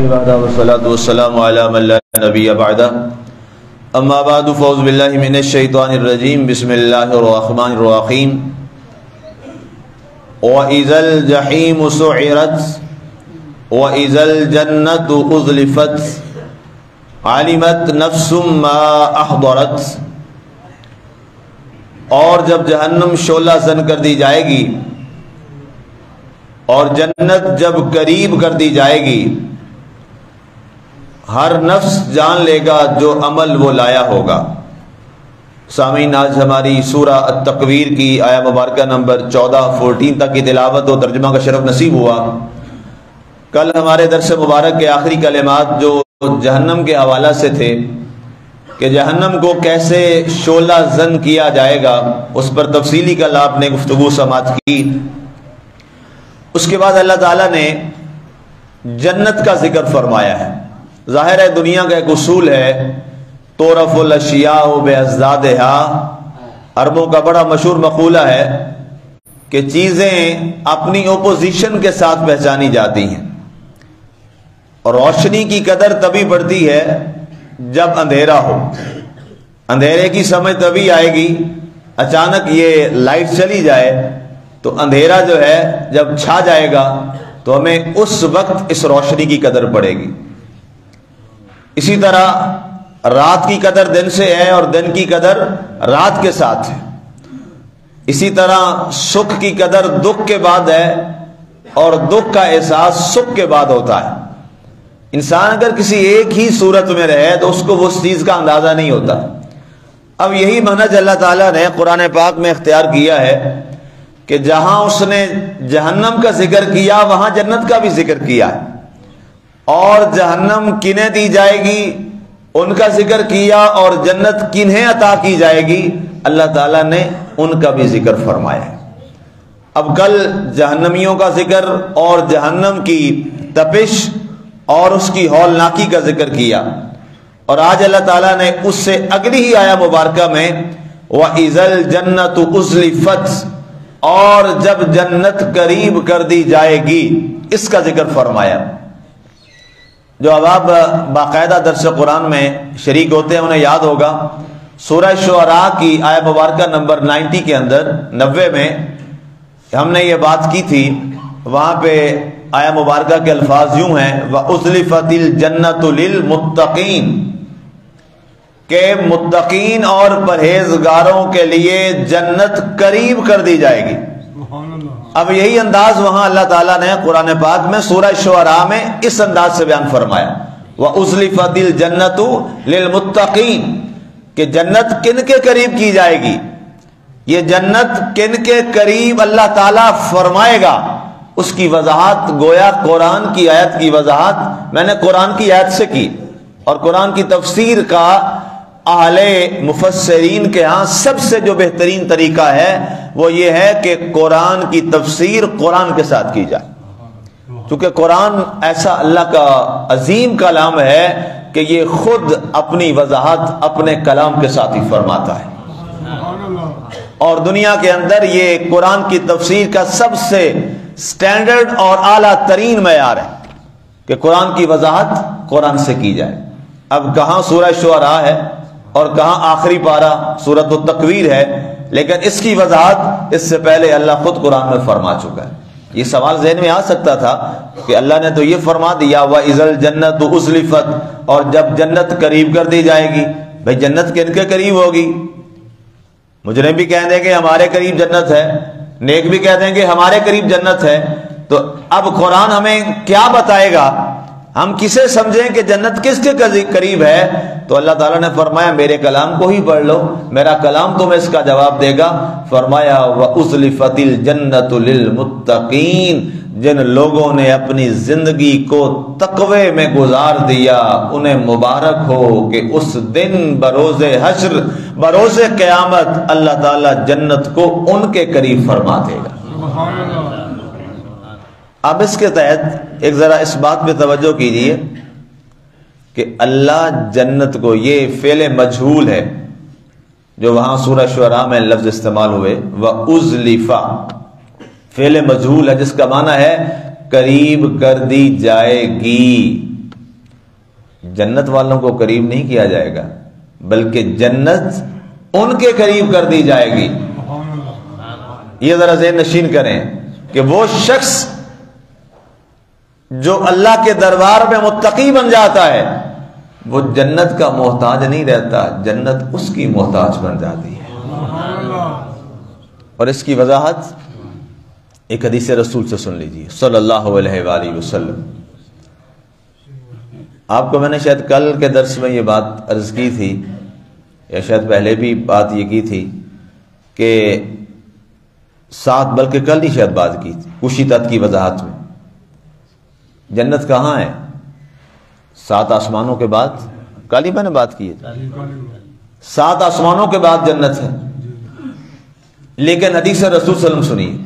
والصلاة والسلام على من لا نبي بعده اما بعد فاعوذ بالله من الشيطان الرجيم بسم الله الرحمن الرحيم وإذا الجحيم سعرت وإذا الجنة أزلفت علمت نفس ما أحضرت، اور جب جہنم شعلہ زن کر دی جائے گی اور جنت جب قریب کر دی جائے گی، ہر نفس جان لے گا جو عمل وہ لایا ہوگا۔ سامعین، آج ہماری سورہ التکویر کی آیہ مبارکہ نمبر 14 تک کی تلاوت و ترجمہ کا شرف نصیب ہوا۔ کل ہمارے درس مبارک کے آخری کلمات جو جہنم کے حوالہ سے تھے کہ جہنم کو کیسے شعلہ زن کیا جائے گا، اس پر تفصیلی کل آپ نے گفتگو سماعت کی۔ اس کے بعد اللہ تعالیٰ نے جنت کا ذکر فرمایا ہے۔ ظاہر ہے دنیا کا ایک اصول ہے، تعرف الاشیاء بازدادھا، عربوں کا بڑا مشہور مقولہ ہے کہ چیزیں اپنی اپوزیشن کے ساتھ پہچانی جاتی ہیں، اور روشنی کی قدر تبھی بڑھتی ہے جب اندھیرا ہو۔ اندھیرے کی سمجھ تبھی آئے گی، اچانک یہ لائٹ چلی جائے تو اندھیرا جو ہے جب چھا جائے گا تو ہمیں اس وقت اس روشنی کی قدر پڑے گی۔ اسی طرح رات کی قدر دن سے ہے اور دن کی قدر رات کے ساتھ ہے۔ اسی طرح سکھ کی قدر دکھ کے بعد ہے اور دکھ کا احساس سکھ کے بعد ہوتا ہے۔ انسان اگر کسی ایک ہی صورت میں رہے تو اس کو وہ چیز کا اندازہ نہیں ہوتا۔ اب یہی منہج اللہ تعالیٰ نے قرآن پاک میں اختیار کیا ہے کہ جہاں اس نے جہنم کا ذکر کیا وہاں جنت کا بھی ذکر کیا ہے، اور جہنم کنہیں دی جائے گی ان کا ذکر کیا، اور جنت کنہیں عطا کی جائے گی اللہ تعالیٰ نے ان کا بھی ذکر فرمایا ہے۔ اب کل جہنمیوں کا ذکر اور جہنم کی تپش اور اس کی ہولناکی کا ذکر کیا، اور آج اللہ تعالیٰ نے اس سے اگلی ہی آیہ مبارکہ میں وَإِذَا الْجَنَّةُ أُزْلِفَتْ، اور جب جنت قریب کر دی جائے گی، اس کا ذکر فرمایا۔ جو اب آپ باقاعدہ درس قرآن میں شریک ہوتے ہیں انہیں یاد ہوگا، سورہ شعراء کی آیہ مبارکہ نمبر 90 کے اندر 90 میں ہم نے یہ بات کی تھی۔ وہاں پہ آیہ مبارکہ کے الفاظ یوں ہیں وَأُزْلِفَتِ الْجَنَّةُ لِلْمُتَّقِينَ، کہ متقین اور پرہیزگاروں کے لیے جنت قریب کر دی جائے گی۔ اب یہی انداز وہاں اللہ تعالیٰ نے قرآن پاک میں سورہ شعراء میں اس انداز سے بیان فرمایا وَأُزْلِفَتِ الْجَنَّةُ لِلْمُتَّقِينَ، کہ جنت کن کے قریب کی جائے گی۔ یہ جنت کن کے قریب اللہ تعالیٰ فرمائے گا، اس کی وضاحت گویا قرآن کی آیت کی وضاحت میں نے قرآن کی آیت سے کی، اور قرآن کی تفسیر کا اہل مفسرین کے ہاں سب سے جو بہترین طریقہ ہے وہ یہ ہے کہ قرآن کی تفسیر قرآن کے ساتھ کی جائے، چونکہ قرآن ایسا اللہ کا عظیم کلام ہے کہ یہ خود اپنی وضاحت اپنے کلام کے ساتھ ہی فرماتا ہے، اور دنیا کے اندر یہ قرآن کی تفسیر کا سب سے سٹینڈرڈ اور اعلیٰ ترین معیار ہے کہ قرآن کی وضاحت قرآن سے کی جائے۔ اب کہاں سورہ شعراء ہے اور کہاں آخری پارہ سورۃ التکویر ہے، لیکن اس کی وضاحت اس سے پہلے اللہ خود قرآن میں فرما چکا ہے۔ یہ سوال ذہن میں آ سکتا تھا کہ اللہ نے تو یہ فرما دیا وَإِذَا الْجَنَّةُ أُزْلِفَتْ، اور جب جنت قریب کر دی جائے گی، بھئی جنت کن کے قریب ہوگی؟ مجرم بھی کہہ دیں گے ہمارے قریب جنت ہے، نیک بھی کہہ دیں گے ہمارے قریب جنت ہے، تو اب قرآن ہمیں کیا بتائے گا؟ ہم کسے سمجھیں کہ جنت کس کے قریب ہے؟ تو اللہ تعالیٰ نے فرمایا میرے کلام کو ہی پڑھ لو، میرا کلام تمہیں اس کا جواب دے گا۔ فرمایا وَأُزْلِفَتِ الْجَنَّةُ لِلْمُتَّقِينَ، جن لوگوں نے اپنی زندگی کو تقوی میں گزار دیا انہیں مبارک ہو کہ اس دن بروز حشر بروز قیامت اللہ تعالیٰ جنت کو ان کے قریب فرما دے گا۔ اب اس کے تحت ایک ذرا اس بات پہ توجہ کیجئے کہ اللہ جنت کو، یہ فعل مجہول ہے جو وہاں سورہ شعراء میں لفظ استعمال ہوئے وَأُزْلِفَ، فعل مجہول ہے جس کا معنی ہے قریب کر دی جائے گی۔ جنت والوں کو قریب نہیں کیا جائے گا، بلکہ جنت ان کے قریب کر دی جائے گی۔ یہ ذرا ذہن نشین کریں کہ وہ شخص جو اللہ کے دربار میں متقی بن جاتا ہے وہ جنت کا محتاج نہیں رہتا، جنت اس کی محتاج بن جاتی ہے۔ اور اس کی وضاحت ایک حدیث رسول سے سن لیجیے صلی اللہ علیہ وآلہ وسلم۔ آپ کو میں نے شاید کل کے درس میں یہ بات عرض کی تھی، یا شاید پہلے بھی بات یہ کی تھی کہ بلکہ کل ہی شاید بات کی تھی کشیدت کی وضاحت میں۔ جنت کہاں ہے؟ 7 آسمانوں کے بعد، کل ہی میں نے بات کی ہے، 7 آسمانوں کے بعد جنت ہے۔ لیکن حدیث رسول صلی اللہ علیہ وسلم سنیے،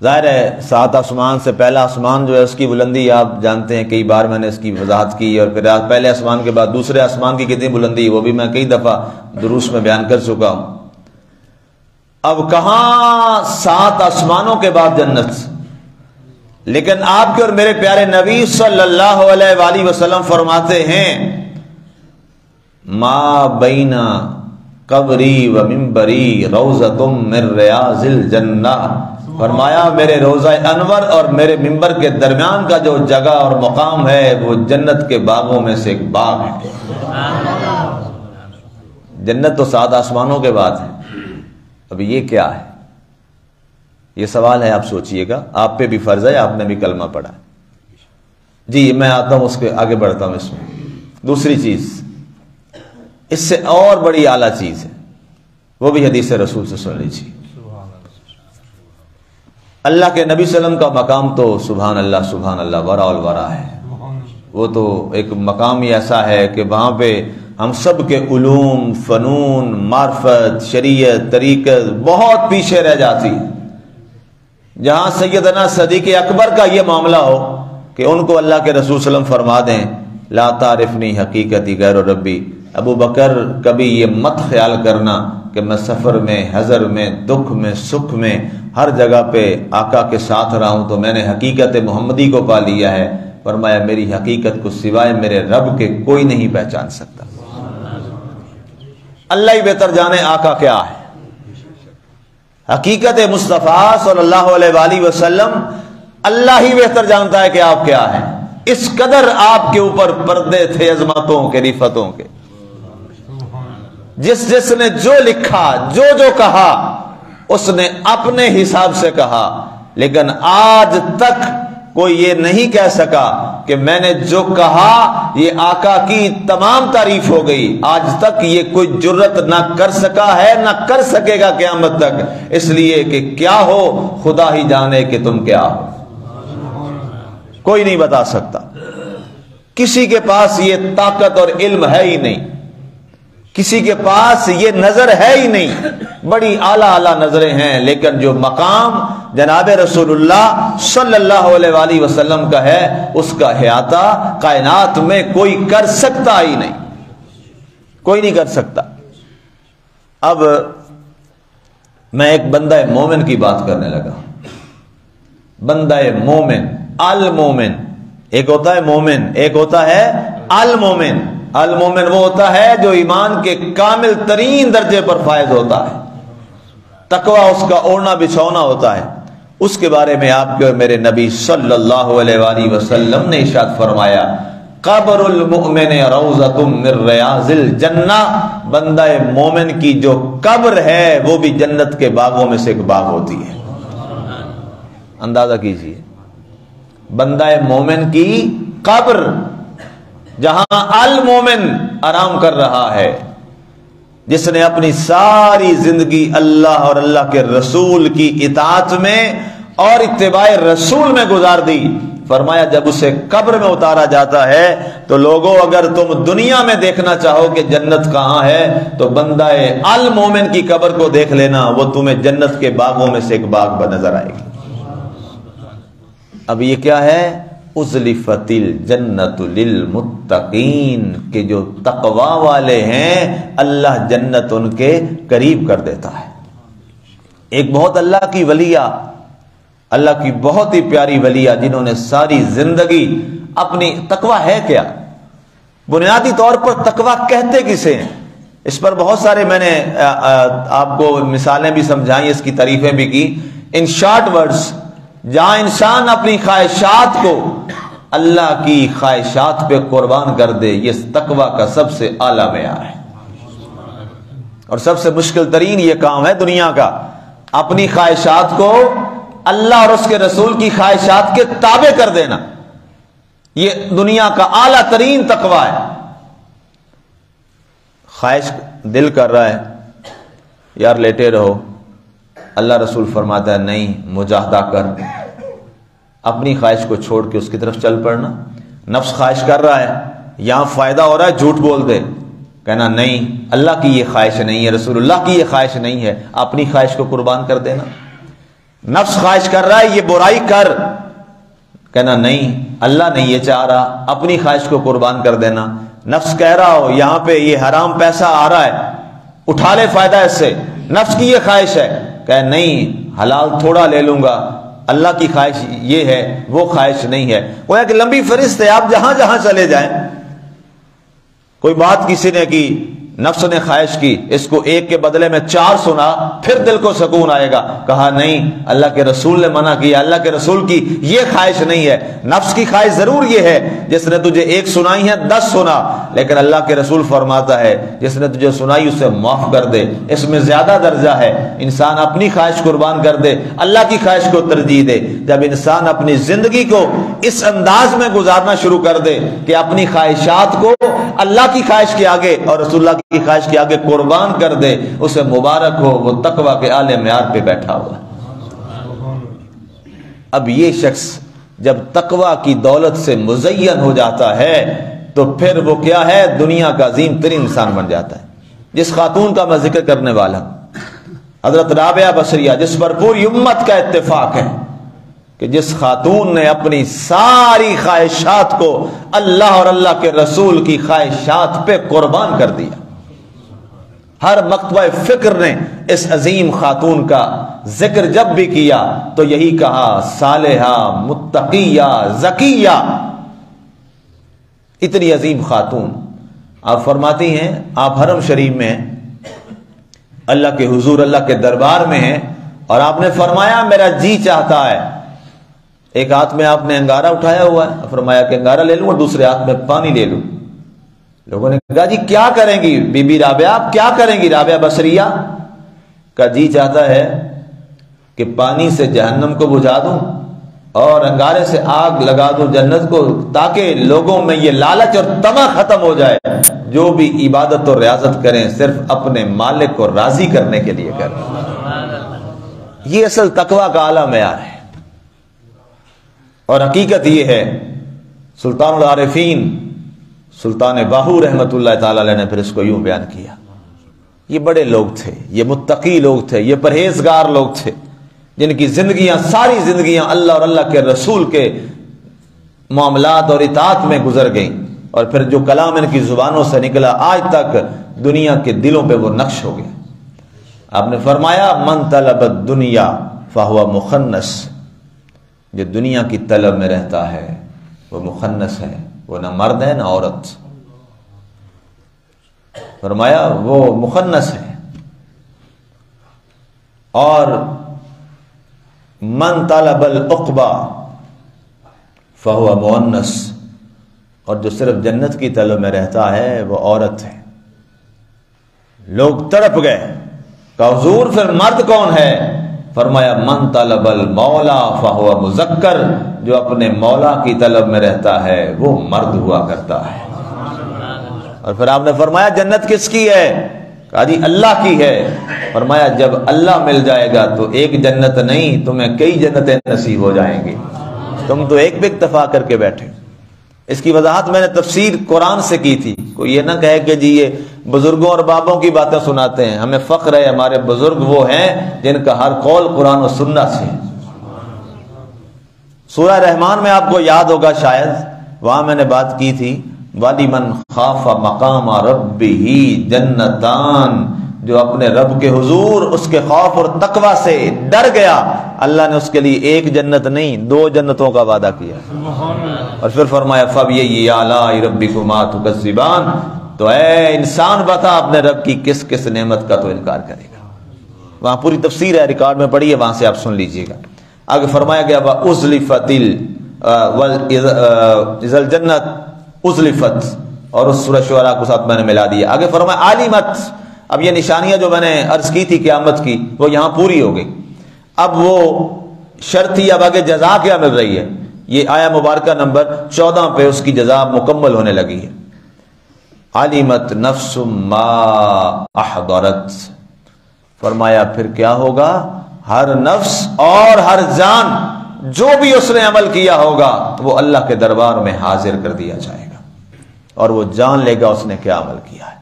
ظاہر ہے 7 آسمان سے پہلا آسمان جو ہے اس کی بلندی آپ جانتے ہیں، کئی بار میں نے اس کی وضاحت کی، اور پھر پہلے آسمان کے بعد دوسرے آسمان کی کتنی بلندی وہ بھی میں کئی دفعہ دروس میں بیان کر چکا ہوں۔ اب کہاں 7 آسمانوں کے بعد جنت، لیکن آپ کے اور میرے پیارے نبی صلی اللہ علیہ وآلہ وسلم فرماتے ہیں ما بین قبری و منبری روضۃ من ریاض الجنہ، فرمایا میرے روضہ انور اور میرے منبر کے درمیان کا جو جگہ اور مقام ہے وہ جنت کے باغوں میں سے ایک باغ ہے۔ جنت تو 7 آسمانوں کے بعد ہے، اب یہ کیا ہے؟ یہ سوال ہے، آپ سوچئے گا، آپ پہ بھی فرض ہے، آپ نے بھی کلمہ پڑھا ہے۔ جی میں آتا ہوں، اس کے آگے بڑھتا ہوں۔ اس میں دوسری چیز اس سے اور بڑی اعلیٰ چیز ہے، وہ بھی حدیث رسول سے سن لیجیے۔ اللہ کے نبی صلی اللہ علیہ وسلم کا مقام تو سبحان اللہ ورا الورا ہے، وہ تو ایک مقام ہی ایسا ہے کہ وہاں پہ ہم سب کے علوم، فنون، معرفت، شریعت، طریقت بہت پیچھے رہ جاتی ہے۔ جہاں سیدنا صدیق اکبر کا یہ معاملہ ہو کہ ان کو اللہ کے رسول صلی اللہ علیہ وسلم فرما دیں لا تعرفنی حقیقتی غیر ربی، ابو بکر کبھی یہ مت خیال کرنا کہ میں سفر میں، حضر میں، دکھ میں، سکھ میں ہر جگہ پہ آقا کے ساتھ رہا ہوں تو میں نے حقیقت محمدی کو پا لیا ہے۔ فرمایا میری حقیقت کو سوائے میرے رب کے کوئی نہیں پہچان سکتا، اللہ ہی بہتر جانے آقا کیا ہے۔ حقیقت مصطفیٰ صلی اللہ علیہ وآلہ وسلم اللہ ہی بہتر جانتا ہے کہ آپ کیا ہیں۔ اس قدر آپ کے اوپر پردے تھے عظمتوں کے، رفتوں کے، جس نے جو لکھا، جو کہا اس نے اپنے حساب سے کہا، لیکن آج تک کوئی یہ نہیں کہہ سکا کہ میں نے جو کہا یہ آقا کی تمام تعریف ہو گئی۔ آج تک یہ کوئی جرت نہ کر سکا ہے، نہ کر سکے گا قیامت تک، اس لیے کہ کیا ہو خدا ہی جانے کہ تم کیا ہو، کوئی نہیں بتا سکتا۔ کسی کے پاس یہ طاقت اور علم ہے ہی نہیں، کسی کے پاس یہ نظر ہے ہی نہیں، بڑی اعلیٰ نظریں ہیں، لیکن جو مقام جناب رسول اللہ صلی اللہ علیہ وآلہ وسلم کا ہے اس کا احاطہ کائنات میں کوئی کر سکتا ہی نہیں، کوئی نہیں کر سکتا۔ اب میں ایک بندہ مومن کی بات کرنے لگا۔ بندہ مومن، المومن، ایک ہوتا ہے مومن، ایک ہوتا ہے المومن۔ المومن وہ ہوتا ہے جو ایمان کے کامل ترین درجے پر فائز ہوتا ہے، تقوی اس کا اوڑھنا بچھونا ہوتا ہے۔ اس کے بارے میں آپ کے اور میرے نبی صلی اللہ علیہ وآلہ وسلم نے ارشاد فرمایا قبر المؤمن روضۃ من ریاض الجنہ، بندہ مومن کی جو قبر ہے وہ بھی جنت کے باغوں میں سے ایک باغ ہوتی ہے۔ اندازہ کیجئے، بندہ مومن کی قبر جہاں المومن آرام کر رہا ہے، جس نے اپنی ساری زندگی اللہ اور اللہ کے رسول کی اطاعت میں اور اتباع رسول میں گزار دی، فرمایا جب اسے قبر میں اتارا جاتا ہے تو لوگوں اگر تم دنیا میں دیکھنا چاہو کہ جنت کہاں ہے تو بندہ المومن کی قبر کو دیکھ لینا، وہ تمہیں جنت کے باغوں میں سے ایک باغ نظر آئے گی۔ اب یہ کیا ہے؟ ازلفت الجنت للمتقین، کہ جو تقوی والے ہیں اللہ جنت ان کے قریب کر دیتا ہے۔ ایک بہت اللہ کی ولیہ، اللہ کی بہت ہی پیاری ولیہ، جنہوں نے ساری زندگی اپنی تقوی ہے کیا؟ بنیادی طور پر تقویٰ کہتے کسے ہیں؟ اس پر بہت سارے میں نے آپ کو مثالیں بھی سمجھائیں، اس کی تعریفیں بھی کی. ان شارٹ ورڈز، جہاں انسان اپنی خواہشات کو اللہ کی خواہشات پہ قربان کر دے، یہ تقویٰ کا سب سے اعلیٰ معیار ہے. اور سب سے مشکل ترین یہ کام ہے دنیا کا، اپنی خواہشات کو اللہ اور اس کے رسول کی خواہشات کے تابع کر دینا. یہ دنیا کا اعلیٰ ترین تقویٰ ہے. خواہش دل کر رہا ہے یار لیٹے رہو، اللہ رسول فرماتا ہے نہیں، مجاہدہ کر، اپنی خواہش کو چھوڑ کے اس کی طرف چل پڑنا. نفس خواہش کر رہا ہے، یہاں فائدہ ہو رہا ہے، جھوٹ بول دے، کہنا نہیں اللہ کی یہ خواہش نہیں ہے، رسول اللہ کی یہ خواہش نہیں ہے، اپنی خواہش کو قربان کر دینا. نفس خواہش کر رہا ہے یہ برائی کر، کہنا نہیں اللہ نہیں یہ چاہ رہا، اپنی خواہش کو قربان کر دینا. نفس کہہ رہا ہو یہاں پہ یہ حرام پیسہ آ رہا ہے، اٹھا لے فائدہ اس سے، نفس کی یہ خواہش ہے، کہ نہیں حلال تھوڑا لے لوں گا، اللہ کی خواہش یہ ہے، وہ خواہش نہیں ہے. وہ ایک لمبی فہرست ہے، آپ جہاں جہاں چلے جائیں. کوئی بات کسی نے کی، نفس نے خواہش کی، اس کو ایک کے بدلے میں 4 سنا، پھر دل کو سکون آئے گا. کہا نہیں اللہ کے رسول نے منع کیا، اللہ کے رسول کی یہ خواہش نہیں ہے. نفس کی خواہش ضرور یہ ہے، جس نے تجھے 1 سنائی ہے 10 سنا، لیکن اللہ کے رسول فرماتا ہے جس نے تجھے سنائی اسے معاف کر دے. اس میں زیادہ درجہ ہے انسان اپنی خواہش قربان کر دے، اللہ کی خواہش کو ترجیح دے. جب انسان اپنی زندگی کو اس انداز میں گزارنا شروع کر دے کہ اپنی خواہشات کو اللہ کی خواہش کے آگے اور رسول اللہ کی خواہش کے آگے قربان کر دے، اسے مبارک ہو، وہ تقویٰ کے اعلی معیار پہ بیٹھا ہوا. اب یہ شخص جب تقویٰ کی دولت سے مزین ہو جاتا ہے تو پھر وہ کیا ہے، دنیا کا عظیم ترین انسان بن جاتا ہے. جس خاتون کا میں ذکر کرنے والا حضرت رابعہ بصریہ، جس پر پوری امت کا اتفاق ہے کہ جس خاتون نے اپنی ساری خواہشات کو اللہ اور اللہ کے رسول کی خواہشات پہ قربان کر دیا. ہر مکتبہ فکر نے اس عظیم خاتون کا ذکر جب بھی کیا تو یہی کہا، صالحہ، متقیہ، زکیہ. اتنی عظیم خاتون. آپ فرماتی ہیں آپ حرم شریف میں اللہ کے حضور، اللہ کے دربار میں ہیں، اور آپ نے فرمایا میرا جی چاہتا ہے. ایک ہاتھ میں آپ نے انگارہ اٹھایا ہوا ہے، فرمایا کہ انگارہ لے لوں اور دوسرے ہاتھ میں پانی لے لوں. لوگوں نے کہا جی کیا کریں گی بی بی رابعہ، آپ کیا کریں گی رابعہ بصریہ؟ کا جی چاہتا ہے کہ پانی سے جہنم کو بجھا دوں اور انگارے سے آگ لگا دوں جنت کو، تاکہ لوگوں میں یہ لالچ اور طمع ختم ہو جائے، جو بھی عبادت اور ریاضت کریں صرف اپنے مالک کو راضی کرنے کے لیے کریں. یہ اصل تقویٰ کا اعلیٰ معیار ہے. اور حقیقت یہ ہے، سلطان العارفین سلطان باہو رحمت اللہ تعالی علیہ نے پھر اس کو یوں بیان کیا، یہ بڑے لوگ تھے، یہ متقی لوگ تھے، یہ پرہیزگار لوگ تھے، جن کی زندگیاں، ساری زندگیاں اللہ اور اللہ کے رسول کے معاملات اور اطاعت میں گزر گئیں، اور پھر جو کلام ان کی زبانوں سے نکلا آج تک دنیا کے دلوں پہ وہ نقش ہو گیا. آپ نے فرمایا من طلب الدنیا فہو مخنث، جو دنیا کی طلب میں رہتا ہے وہ مخنث ہے، وہ نہ مرد ہے نہ عورت. فرمایا وہ مخنث ہے. اور من طلب العقبہ فہو مؤنث، اور جو صرف جنت کی طلب میں رہتا ہے وہ عورت ہے. لوگ تڑپ گئے کہ حضور پھر مرد کون ہے؟ فرمایا من طلب المولا فہو مذکر، جو اپنے مولا کی طلب میں رہتا ہے وہ مرد ہوا کرتا ہے. اور پھر آپ نے فرمایا جنت کس کی ہے؟ کہا جی اللہ کی ہے. فرمایا جب اللہ مل جائے گا تو ایک جنت نہیں، تمہیں کئی جنتیں نصیب ہو جائیں گی، تم تو ایک پہ اکتفا کر کے بیٹھے. اس کی وضاحت میں نے تفسیر قرآن سے کی تھی. کوئی یہ نہ کہے کہ جی یہ بزرگوں اور بابوں کی باتیں سناتے ہیں. ہمیں فخر ہے ہمارے بزرگ وہ ہیں جن کا ہر قول قرآن و سنت سے. سورہ رحمان میں آپ کو یاد ہوگا شاید، وہاں میں نے بات کی تھی وَلِمَنْ خَافَ مَقَامَ رَبِّهِ جَنَّتَانِ، جو اپنے رب کے حضور اس کے خوف اور تقوی سے ڈر گیا، اللہ نے اس کے لیے ایک جنت نہیں 2 جنتوں کا وعدہ کیا، اور پھر فرمایا فَبِأَيِّ آلَاءِ رَبِّكُمَا تُكَذِّبَانِ، تو اے انسان بتا اپنے رب کی کس کس نعمت کا تو انکار کرے گا۔ وہاں پوری تفسیر ہے، ریکارڈ میں پڑھی ہے، وہاں سے آپ سن لیجئے گا۔ آگے فرمایا گیا وَأُزْلِفَتِ إِذَا الْجَنَّةُ أُزْلِفَتْ، اور اس سورہ شعراء کو ساتھ میں نے ملا دیا۔ آگے فرمایا عَلِمَتْ، اب یہ نشانیاں جو میں نے عرض کی تھی قیامت کی وہ یہاں پوری ہو گئی، اب وہ شرط تھی، اب آگے جزا کیا مل رہی ہے، یہ آیا مبارکہ نمبر 14 پہ اس کی جزا مکمل ہونے لگی ہے۔ عَلِمَتْ نَفْسٌ مَا أَحْضَرَتْ، فرمایا پھر کیا ہوگا، ہر نفس اور ہر جان جو بھی اس نے عمل کیا ہوگا وہ اللہ کے دربار میں حاضر کر دیا جائے گا، اور وہ جان لے گا اس نے کیا عمل کیا ہے۔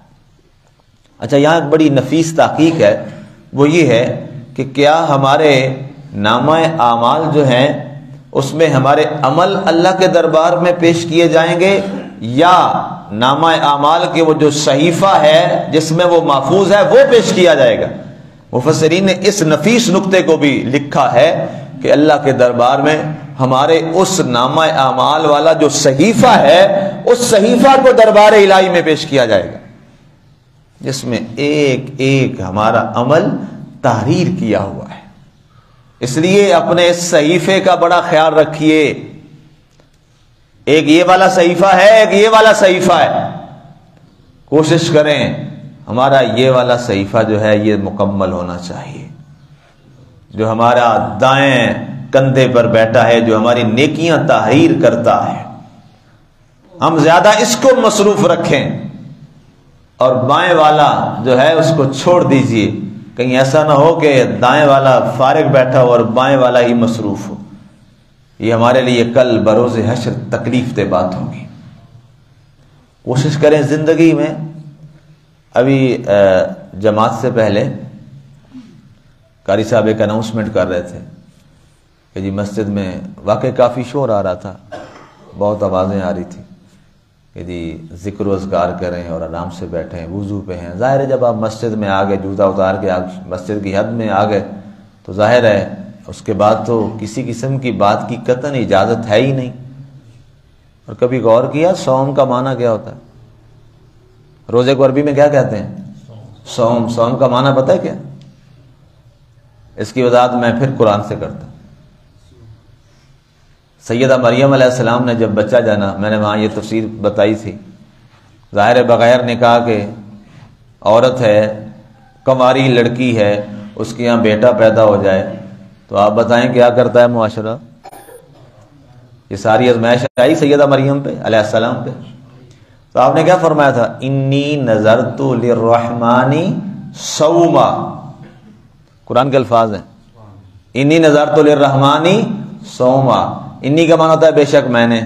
اچھا، یہاں ایک بڑی نفیس تحقیق ہے، وہ یہ ہے کہ کیا ہمارے نامہ اعمال جو ہیں اس میں ہمارے عمل اللہ کے دربار میں پیش کیے جائیں گے، یا نامہ اعمال کے وہ جو صحیفہ ہے جس میں وہ محفوظ ہے وہ پیش کیا جائے گا؟ مفسرین نے اس نفیس نقطے کو بھی لکھا ہے کہ اللہ کے دربار میں ہمارے اس نامہ اعمال والا جو صحیفہ ہے اس صحیفہ کو دربار الہی میں پیش کیا جائے گا، جس میں ایک ایک ہمارا عمل تحریر کیا ہوا ہے۔ اس لیے اپنے اس صحیفے کا بڑا خیال رکھیے، ایک یہ والا صحیفہ ہے، ایک یہ والا صحیفہ ہے، کوشش کریں ہمارا یہ والا صحیفہ جو ہے یہ مکمل ہونا چاہیے، جو ہمارا دائیں کندھے پر بیٹھا ہے، جو ہماری نیکیاں تحریر کرتا ہے، ہم زیادہ اس کو مصروف رکھیں، اور بائیں والا جو ہے اس کو چھوڑ دیجئے، کہیں ایسا نہ ہو کہ دائیں والا فارغ بیٹھا ہو اور بائیں والا ہی مصروف ہو، یہ ہمارے لیے کل بروز حشر تکلیف دہ بات ہوگی۔ کوشش کریں زندگی میں، ابھی جماعت سے پہلے قاری صاحب ایک اناؤنسمنٹ کر رہے تھے کہ جی مسجد میں واقعی کافی شور آ رہا تھا، بہت آوازیں آ رہی تھی کہ جی ذکر و اذکار کریں اور آرام سے بیٹھیں، وضو پہ ہیں۔ ظاہر ہے جب آپ مسجد میں آ گئے، جوتا اتار کے آپ مسجد کی حد میں آ گئے تو ظاہر ہے اس کے بعد تو کسی قسم کی بات کی قطعاً اجازت ہے ہی نہیں۔ اور کبھی غور کیا صوم کا معنی کیا ہوتا ہے؟ روزے کو عربی میں کیا کہتے ہیں؟ صوم۔ صوم کا معنی پتہ ہے کیا؟ اس کی وضاحت میں پھر قرآن سے کرتا ہوں۔ سیدہ مریم علیہ السلام نے جب بچہ جانا، میں نے وہاں یہ تفسیر بتائی تھی، ظاہر ہے بغیر نکاح کے عورت ہے، کنواری لڑکی ہے، اس کے یہاں بیٹا پیدا ہو جائے تو آپ بتائیں کیا کرتا ہے معاشرہ؟ یہ ساری آزمائش آئی سیدہ مریم پہ علیہ السلام پہ، تو آپ نے کیا فرمایا تھا؟ انی نذرت للرحمن صوما، قرآن کے الفاظ ہیں، انی نذرت للرحمن صوما۔ انی کا معنی ہوتا ہے بے شک میں نے،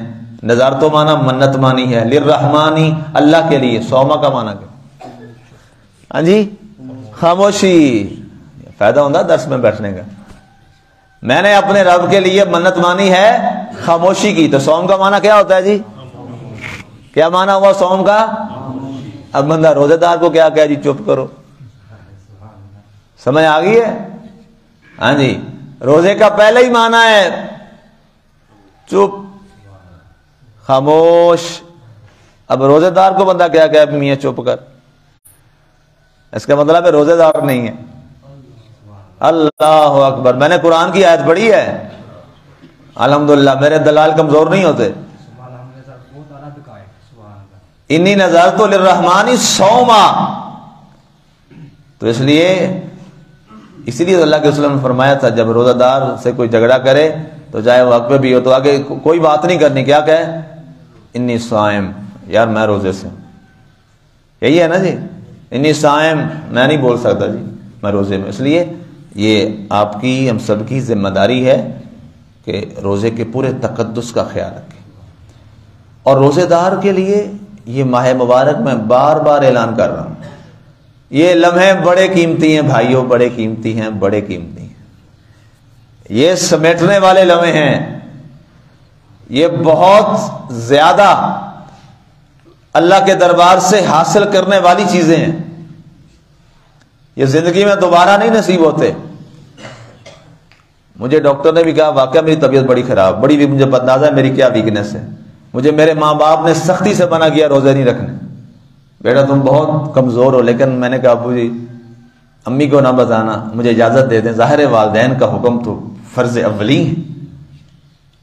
نذرت معنی منت مانی ہے، للرحمن اللہ کے لیے، صوما کا معنی کیا؟ ہاں جی، خاموشی۔ فائدہ ہوتا ہے درس میں بیٹھنے کا۔ میں نے اپنے رب کے لیے منت مانی ہے خاموشی کی، تو صوم کا معنی کیا ہوتا ہے جی؟ کیا معنی ہوا صوم کا؟ اب بندہ روزے دار کو کیا کہے جی چپ کرو؟ سمجھ آ گئی ہے؟ ہاں جی، روزے کا پہلے ہی معنی ہے چپ، خاموش۔ اب روزے دار کو بندہ کیا کہے میاں چپ کر؟ اس کا مطلب ہے روزے دار نہیں ہے۔ اللہ اکبر، میں نے قرآن کی آیت پڑھی ہے، الحمدللہ میرے دلال کمزور نہیں ہوتے۔ انی نذرت للرحمن صوما، تو اس لیے اللہ کے رسول نے فرمایا تھا جب روزہ دار سے کوئی جھگڑا کرے تو چاہے وہ حق پہ بھی ہو تو آگے کوئی بات نہیں کرنی، کیا کہے؟ انی صائم، یار میں روزے سے ہوں، یہی ہے نا جی، انی صائم، میں نہیں بول سکتا جی میں روزے میں۔ اس لیے یہ آپ کی ہم سب کی ذمہ داری ہے کہ روزے کے پورے تقدس کا خیال رکھیں، اور روزے دار کے لیے یہ ماہ مبارک میں بار بار اعلان کر رہا ہوں، یہ لمحے بڑے قیمتی ہیں بھائیوں، بڑے قیمتی ہیں، بڑے قیمتی ہیں، یہ سمیٹنے والے لمحے ہیں، یہ بہت زیادہ اللہ کے دربار سے حاصل کرنے والی چیزیں ہیں۔ یہ زندگی میں دوبارہ نہیں نصیب ہوتے. مجھے ڈاکٹر نے بھی کہا واقعہ میری طبیعت بڑی خراب، بڑی بھی مجھے اندازہ ہے میری کیا ویکنس ہے. مجھے میرے ماں باپ نے سختی سے منع کیا روزے نہیں رکھنے، بیٹا تم بہت کمزور ہو. لیکن میں نے کہا ابو جی امی کو نہ بتانا، مجھے اجازت دے دیں، ظاہر والدین کا حکم تو فرض اولی ہے.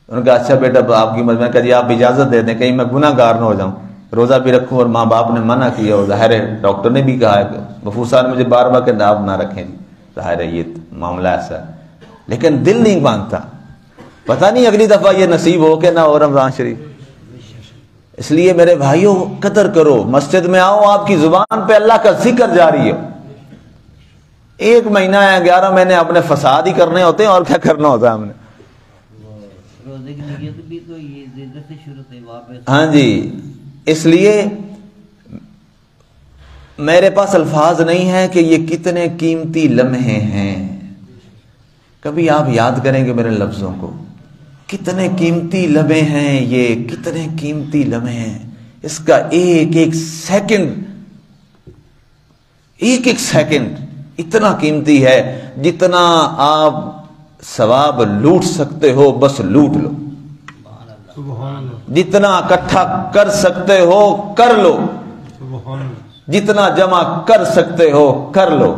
انہوں نے کہا اچھا بیٹا آپ کی مرضی. میں نے کہا جی آپ اجازت دے دیں، کہیں میں گناہ گار نہ ہو جاؤں، روزہ بھی رکھوں اور ماں باپ نے منع کیا. اور ظاہر ہے ڈاکٹر نے بھی کہا ہے کہ مفتی صاحب مجھے بار بار کہ آپ نہ رکھیں جی، ظاہر ہے یہ معاملہ ایسا ہے. لیکن دل نہیں مانتا. پتہ نہیں اگلی دفعہ یہ نصیب ہو کہ نہ ہو رمضان شریف. اس لیے میرے بھائیوں قدر کرو، مسجد میں آؤ، آپ کی زبان پہ اللہ کا ذکر جاری ہو. 1 مہینہ ہے، 11 مہینے اپنے فساد ہی کرنے ہوتے ہیں، اور کیا کرنا ہوتا ہے ہم نے. ہاں جی، اس لیے میرے پاس الفاظ نہیں ہے کہ یہ کتنے قیمتی لمحے ہیں. کبھی آپ یاد کریں گے میرے لفظوں کو، کتنے قیمتی لمحے ہیں یہ، کتنے قیمتی لمحے ہیں. اس کا ایک ایک سیکنڈ اتنا قیمتی ہے، جتنا آپ ثواب لوٹ سکتے ہو بس لوٹ لو، جتنا اکٹھا کر سکتے ہو کر لو، جتنا جمع کر سکتے ہو کر لو.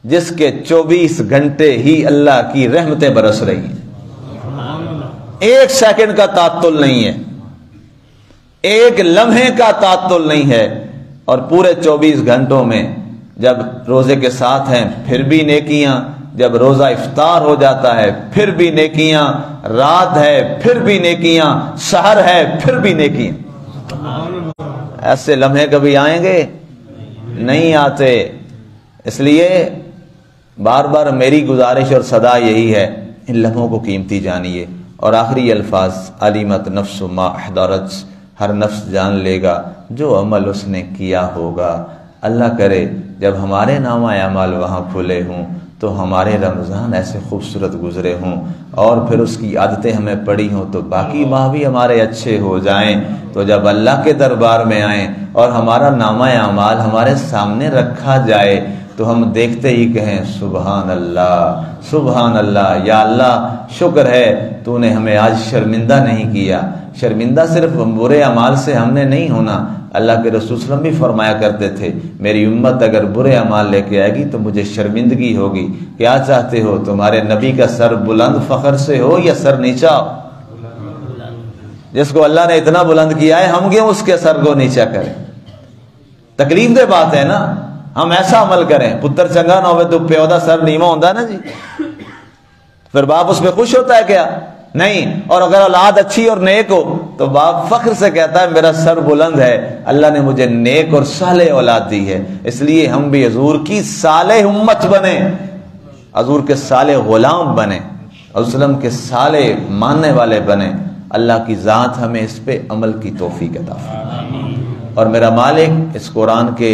جس کے 24 گھنٹے ہی اللہ کی رحمتیں برس رہی ہیں. 1 سیکنڈ کا تعطل نہیں ہے، 1 لمحے کا تعطل نہیں ہے. اور پورے 24 گھنٹوں میں جب روزے کے ساتھ ہیں پھر بھی نیکیاں، جب روزہ افطار ہو جاتا ہے پھر بھی نیکیاں، رات ہے پھر بھی نیکیاں، سحر ہے پھر بھی نیکیاں. ایسے لمحے کبھی آئیں گے؟ نہیں آتے. اس لیے بار بار میری گزارش اور صدا یہی ہے، ان لمحوں کو قیمتی جانیے. اور آخری الفاظ، علیمت نفس ما احضرت، ہر نفس جان لے گا جو عمل اس نے کیا ہوگا. اللہ کرے جب ہمارے نامہ اعمال وہاں کھلے ہوں تو ہمارے رمضان ایسے خوبصورت گزرے ہوں، اور پھر اس کی عادتیں ہمیں پڑی ہوں تو باقی ماہ بھی ہمارے اچھے ہو جائیں. تو جب اللہ کے دربار میں آئیں اور ہمارا نامہ اعمال ہمارے سامنے رکھا جائے تو ہم دیکھتے ہی کہیں سبحان اللہ سبحان اللہ، یا اللہ شکر ہے تو نے ہمیں آج شرمندہ نہیں کیا. شرمندہ صرف برے اعمال سے ہم نے نہیں ہونا. اللہ کے رسول صلی اللہ علیہ وسلم بھی فرمایا کرتے تھے میری امت اگر برے اعمال لے کے آئے گی تو مجھے شرمندگی ہوگی. کیا چاہتے ہو، تمہارے نبی کا سر بلند فخر سے ہو یا سر نیچا؟ جس کو اللہ نے اتنا بلند کیا ہے ہم کیوں اس کے سر کو نیچا کریں؟ تکلیف دہ بات ہے نا. ہم ایسا عمل کریں، پتر چنگا نہ ہوئے تو پیو دا سر نیما ہوتا ہے نا جی، پھر باپ اس پہ خوش ہوتا ہے کیا؟ نہیں. اور اگر اولاد اچھی اور نیک ہو تو باپ فخر سے کہتا ہے میرا سر بلند ہے، اللہ نے مجھے نیک اور صالح اولاد دی ہے. اس لیے ہم بھی حضور کی صالح امت بنیں، حضور کے صالح غلام بنیں، حضور صلی اللہ علیہ وسلم کے صالح ماننے والے بنیں. اللہ کی ذات ہمیں اس پہ عمل کی توفیق عطا فرمائے. اور میرا مالک اس قرآن کے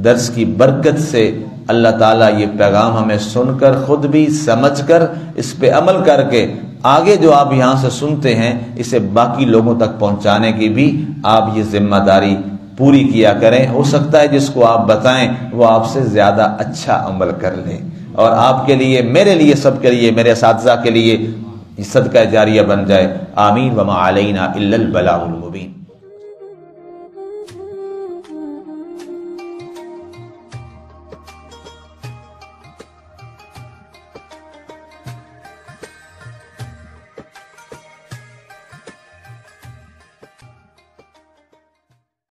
درس کی برکت سے اللہ تعالیٰ یہ پیغام ہمیں سن کر خود بھی سمجھ کر اس پہ عمل کر کے آگے جو آپ یہاں سے سنتے ہیں اسے باقی لوگوں تک پہنچانے کی بھی آپ یہ ذمہ داری پوری کیا کریں. ہو سکتا ہے جس کو آپ بتائیں وہ آپ سے زیادہ اچھا عمل کر لے، اور آپ کے لیے، میرے لیے، سب کے لیے، میرے اساتذہ کے لیے صدقہ جاریہ بن جائے. آمین. وما علینا الا البلاغ المبین.